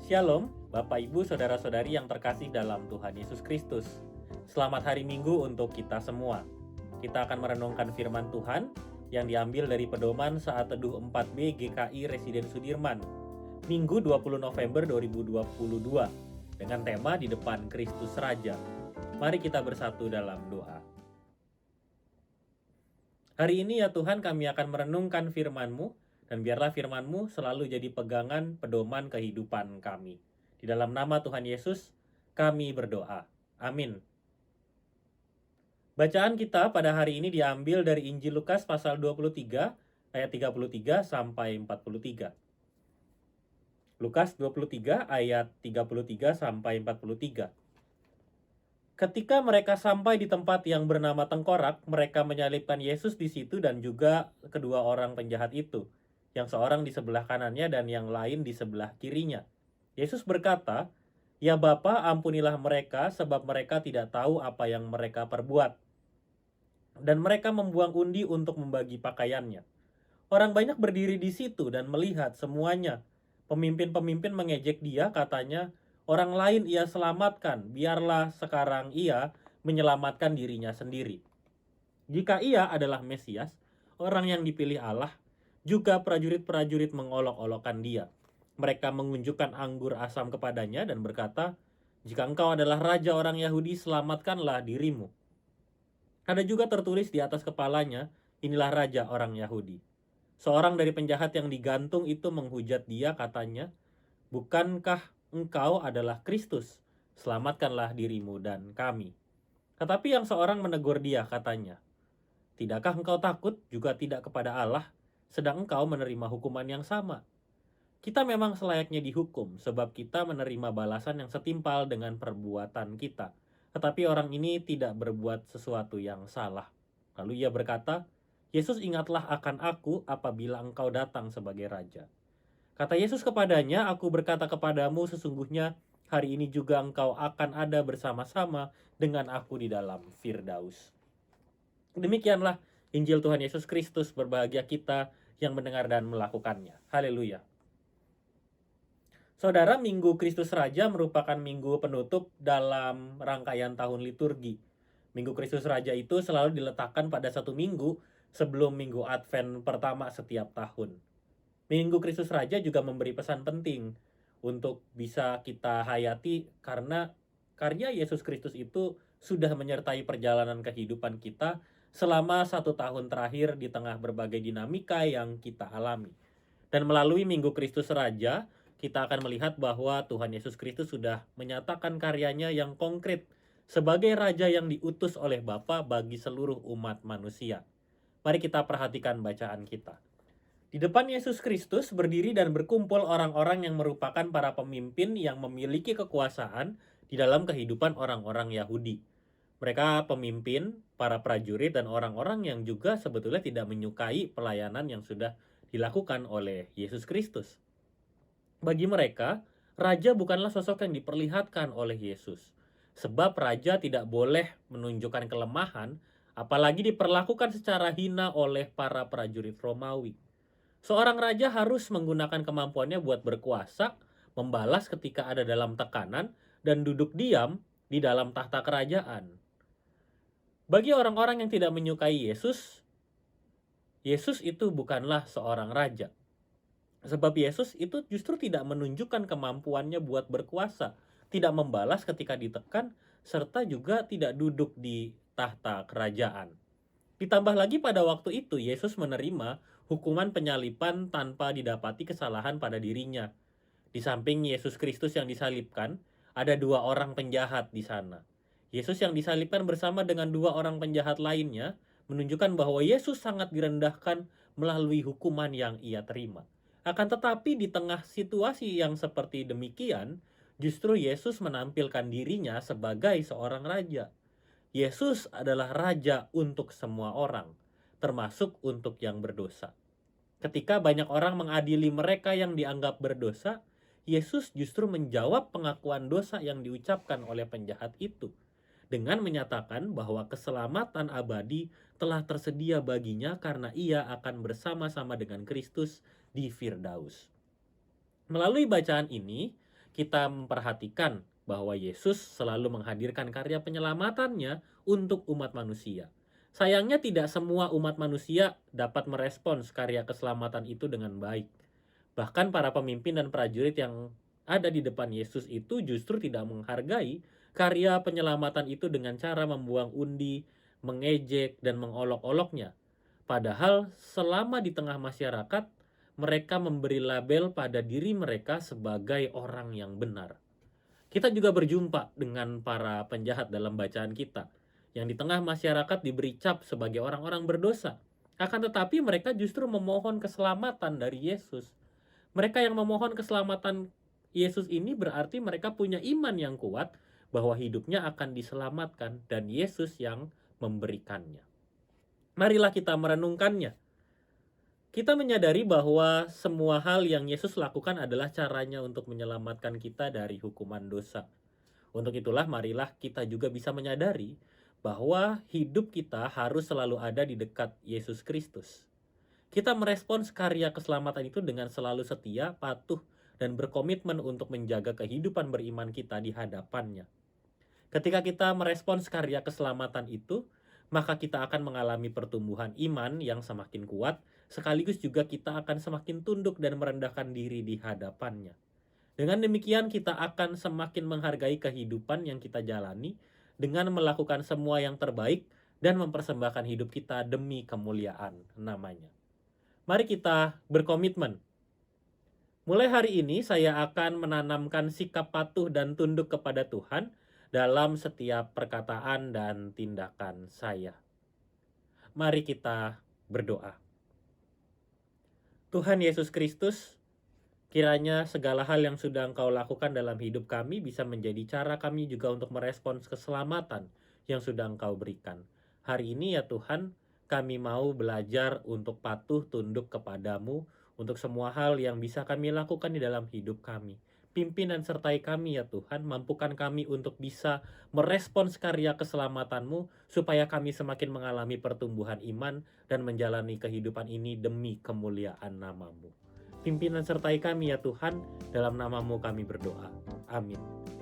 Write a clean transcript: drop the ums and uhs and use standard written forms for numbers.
Shalom, Bapak Ibu Saudara-saudari yang terkasih dalam Tuhan Yesus Kristus. Selamat hari Minggu untuk kita semua. Kita akan merenungkan firman Tuhan yang diambil dari pedoman saat teduh 4B GKI Residen Sudirman, Minggu 20 November 2022, dengan tema di depan Kristus Raja. Mari kita bersatu dalam doa. Hari ini ya Tuhan, kami akan merenungkan firman-Mu, dan biarlah firman-Mu selalu jadi pegangan pedoman kehidupan kami. Di dalam nama Tuhan Yesus, kami berdoa. Amin. Bacaan kita pada hari ini diambil dari Injil Lukas pasal 23, ayat 33 sampai 43. Lukas 23 ayat 33 sampai 43. Ketika mereka sampai di tempat yang bernama Tengkorak, mereka menyalibkan Yesus di situ dan juga kedua orang penjahat itu, yang seorang di sebelah kanannya dan yang lain di sebelah kirinya. Yesus berkata, "Ya Bapa, ampunilah mereka, sebab mereka tidak tahu apa yang mereka perbuat." Dan mereka membuang undi untuk membagi pakaiannya. Orang banyak berdiri di situ dan melihat semuanya. Pemimpin-pemimpin mengejek dia, katanya, "Orang lain ia selamatkan, biarlah sekarang ia menyelamatkan dirinya sendiri. Jika ia adalah Mesias, orang yang dipilih Allah." Juga prajurit-prajurit mengolok-olokkan dia. Mereka mengunjukkan anggur asam kepadanya dan berkata, "Jika engkau adalah raja orang Yahudi, selamatkanlah dirimu. Ada juga tertulis di atas kepalanya, 'Inilah raja orang Yahudi.'" Seorang dari penjahat yang digantung itu menghujat dia, katanya, "Bukankah engkau adalah Kristus? Selamatkanlah dirimu dan kami." Tetapi yang seorang menegur dia, katanya, "Tidakkah engkau takut juga tidak kepada Allah, sedang engkau menerima hukuman yang sama? Kita memang selayaknya dihukum, sebab kita menerima balasan yang setimpal dengan perbuatan kita. Tetapi orang ini tidak berbuat sesuatu yang salah." Lalu ia berkata, "Yesus, ingatlah akan aku apabila engkau datang sebagai raja." Kata Yesus kepadanya, "Aku berkata kepadamu, sesungguhnya hari ini juga engkau akan ada bersama-sama dengan aku di dalam Firdaus." Demikianlah Injil Tuhan Yesus Kristus. Berbahagia kita yang mendengar dan melakukannya. Haleluya. Saudara, Minggu Kristus Raja merupakan minggu penutup dalam rangkaian tahun liturgi. Minggu Kristus Raja itu selalu diletakkan pada satu minggu sebelum minggu Advent pertama setiap tahun. Minggu Kristus Raja juga memberi pesan penting untuk bisa kita hayati, karena karya Yesus Kristus itu sudah menyertai perjalanan kehidupan kita selama 1 tahun terakhir di tengah berbagai dinamika yang kita alami. Dan melalui Minggu Kristus Raja, kita akan melihat bahwa Tuhan Yesus Kristus sudah menyatakan karyanya yang konkret sebagai Raja yang diutus oleh Bapa bagi seluruh umat manusia. Mari kita perhatikan bacaan kita. Di depan Yesus Kristus berdiri dan berkumpul orang-orang yang merupakan para pemimpin yang memiliki kekuasaan di dalam kehidupan orang-orang Yahudi. Mereka pemimpin, para prajurit, dan orang-orang yang juga sebetulnya tidak menyukai pelayanan yang sudah dilakukan oleh Yesus Kristus. Bagi mereka, raja bukanlah sosok yang diperlihatkan oleh Yesus. Sebab raja tidak boleh menunjukkan kelemahan, apalagi diperlakukan secara hina oleh para prajurit Romawi. Seorang raja harus menggunakan kemampuannya buat berkuasa, membalas ketika ada dalam tekanan, dan duduk diam di dalam tahta kerajaan. Bagi orang-orang yang tidak menyukai Yesus, Yesus itu bukanlah seorang raja. Sebab Yesus itu justru tidak menunjukkan kemampuannya buat berkuasa, tidak membalas ketika ditekan, serta juga tidak duduk di tahta kerajaan. Ditambah lagi pada waktu itu Yesus menerima hukuman penyaliban tanpa didapati kesalahan pada dirinya. Di samping Yesus Kristus yang disalibkan, ada dua orang penjahat di sana. Yesus yang disalibkan bersama dengan dua orang penjahat lainnya menunjukkan bahwa Yesus sangat direndahkan melalui hukuman yang ia terima. Akan tetapi di tengah situasi yang seperti demikian, justru Yesus menampilkan dirinya sebagai seorang raja. Yesus adalah raja untuk semua orang, termasuk untuk yang berdosa. Ketika banyak orang mengadili mereka yang dianggap berdosa, Yesus justru menjawab pengakuan dosa yang diucapkan oleh penjahat itu dengan menyatakan bahwa keselamatan abadi telah tersedia baginya karena ia akan bersama-sama dengan Kristus di Firdaus. Melalui bacaan ini, kita memperhatikan bahwa Yesus selalu menghadirkan karya penyelamatannya untuk umat manusia. Sayangnya tidak semua umat manusia dapat merespons karya keselamatan itu dengan baik. Bahkan para pemimpin dan prajurit yang ada di depan Yesus itu justru tidak menghargai karya penyelamatan itu dengan cara membuang undi, mengejek, dan mengolok-oloknya. Padahal selama di tengah masyarakat, mereka memberi label pada diri mereka sebagai orang yang benar. Kita juga berjumpa dengan para penjahat dalam bacaan kita, yang di tengah masyarakat diberi cap sebagai orang-orang berdosa. Akan tetapi mereka justru memohon keselamatan dari Yesus. Mereka yang memohon keselamatan Yesus ini berarti mereka punya iman yang kuat bahwa hidupnya akan diselamatkan dan Yesus yang memberikannya. Marilah kita merenungkannya. Kita menyadari bahwa semua hal yang Yesus lakukan adalah caranya untuk menyelamatkan kita dari hukuman dosa. Untuk itulah marilah kita juga bisa menyadari bahwa hidup kita harus selalu ada di dekat Yesus Kristus. Kita merespons karya keselamatan itu dengan selalu setia, patuh, dan berkomitmen untuk menjaga kehidupan beriman kita di hadapannya. Ketika kita merespons karya keselamatan itu, maka kita akan mengalami pertumbuhan iman yang semakin kuat, sekaligus juga kita akan semakin tunduk dan merendahkan diri di hadapannya. Dengan demikian kita akan semakin menghargai kehidupan yang kita jalani dengan melakukan semua yang terbaik dan mempersembahkan hidup kita demi kemuliaan namanya. Mari kita berkomitmen. Mulai hari ini saya akan menanamkan sikap patuh dan tunduk kepada Tuhan dalam setiap perkataan dan tindakan saya. Mari kita berdoa. Tuhan Yesus Kristus, kiranya segala hal yang sudah Engkau lakukan dalam hidup kami bisa menjadi cara kami juga untuk merespons keselamatan yang sudah Engkau berikan. Hari ini ya Tuhan, kami mau belajar untuk patuh tunduk kepadamu untuk semua hal yang bisa kami lakukan di dalam hidup kami. Pimpin dan sertai kami ya Tuhan, mampukan kami untuk bisa merespons karya keselamatanmu supaya kami semakin mengalami pertumbuhan iman dan menjalani kehidupan ini demi kemuliaan namamu. Pimpin dan sertai kami ya Tuhan, dalam namamu kami berdoa. Amin.